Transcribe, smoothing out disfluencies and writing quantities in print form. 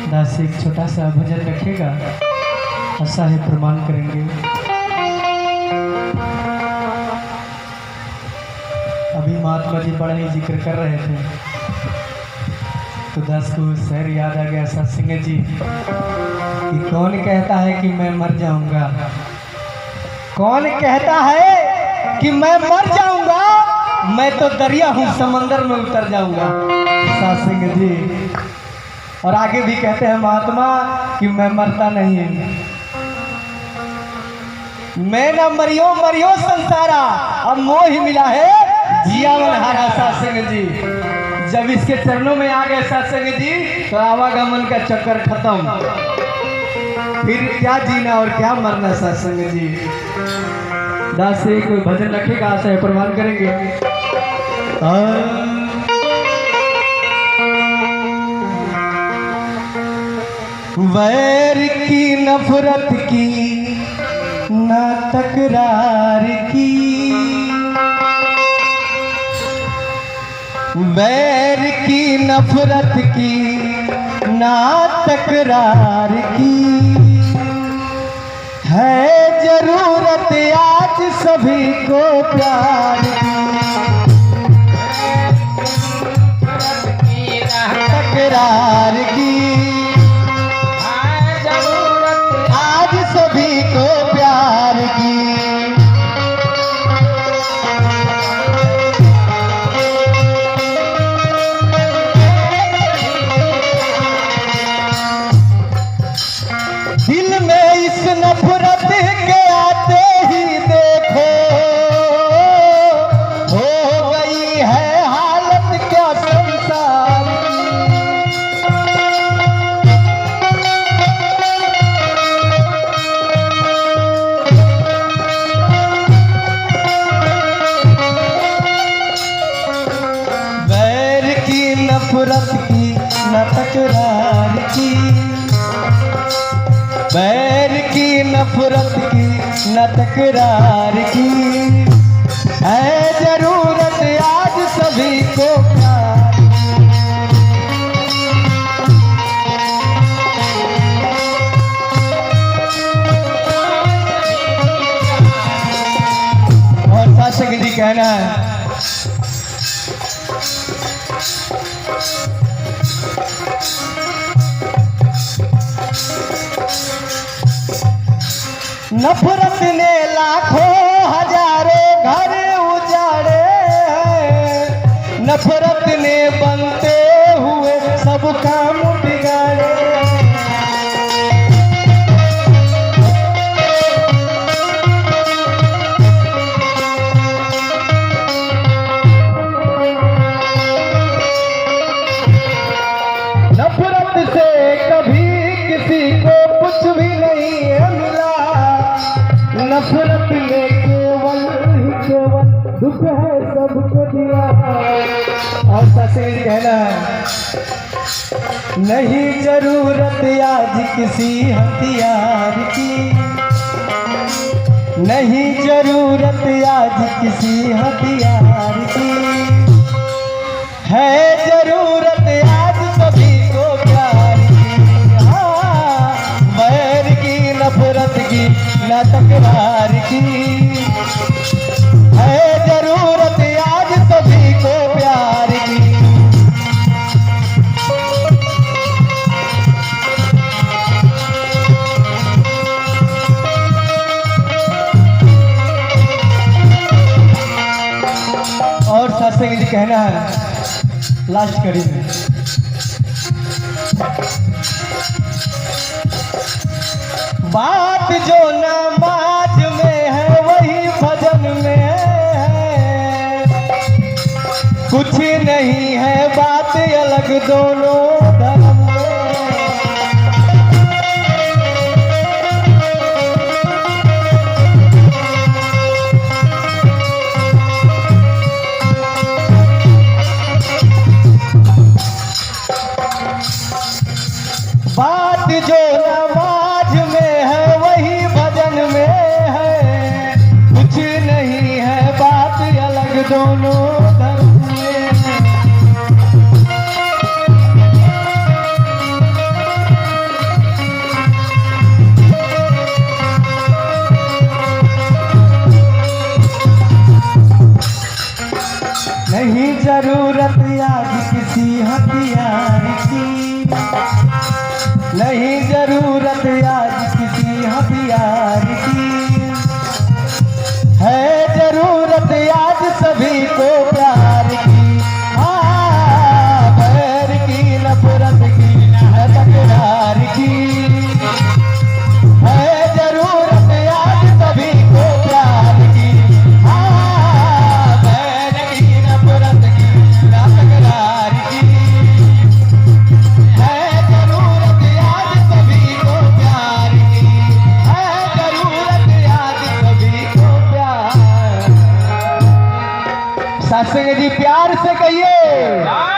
दास एक छोटा सा भजन रखेगा, ऐसा है प्रमाण करेंगे। अभी महात्मा जी बड़ा ही जिक्र कर रहे थे तो दास को शेर याद आ गया सत्संग जी कि कौन कहता है कि मैं मर जाऊंगा, कौन कहता है कि मैं मर जाऊंगा, मैं तो दरिया हूँ समंदर में उतर जाऊंगा। सत्संग जी और आगे भी कहते हैं महात्मा कि मैं मरता नहीं, मैं न मरियो मरियो संसारा, अब मोह ही मिला है जियावन हारा। सत्संग जी जब इसके चरणों में आ गए सत्संग जी तो आवागमन का चक्कर खत्म, फिर क्या जीना और क्या मरना। सत्संग जी दास एक भजन रखेगा, आशा है प्रमाण करेंगे। वैर की नफरत की ना तकरार की, वैर की नफरत की ना तकरार की, है जरूरत आज सभी को प्यार की, तकरार की, है जरूरत आज सभी को प्यार की। दिल में इस नफरत के आते ही देखो हो गई है हालत क्या संसार की। वैर की नफरत की न तकरार की, बैर की नफरत की न तकरार की, है जरूरत आज सभी को प्यार। और सत्संग जी कहना है नफरत ने लाखों हजारों घर उजाड़े हैं, नफरत ने बनते हुए सब काम बिगाड़े। नफरत से कभी किसी को कुछ भी नहीं है मिला, नफरत ने केवल ही केवल दुख है सबको दिया। और सत्संग कहना है नहीं जरूरत आज किसी हथियार की, नहीं जरूरत आज किसी हथियार की, है जरूरत आज सभी को प्यार की। हाँ बैर की नफरत की न तकरार की, है जरूरत आज सभी को प्यार की। और सत्संग जी कहना है लास्ट कड़ी में बात जो नमाज में है वही भजन में है, कुछ नहीं है बात अलग दोनों धर्म में। बात जो नमाज में है वही भजन में है, कुछ नहीं है बात अलग दोनों धर्म में। जरूरत आज किसी हथियार की, नहीं जरूरत आज किसी हथियार की, है जरूरत आज सभी को प्यार की। हाँ, बैर की नफरत की न तकरार की, है जरूरत आज सभी को प्यार की। हाँ, बैर की नफरत की न तकरार की, है जरूरत आज सभी को प्यार की, है जरूरत आज सभी को प्यार। सत्संग जी प्यार से कहिए।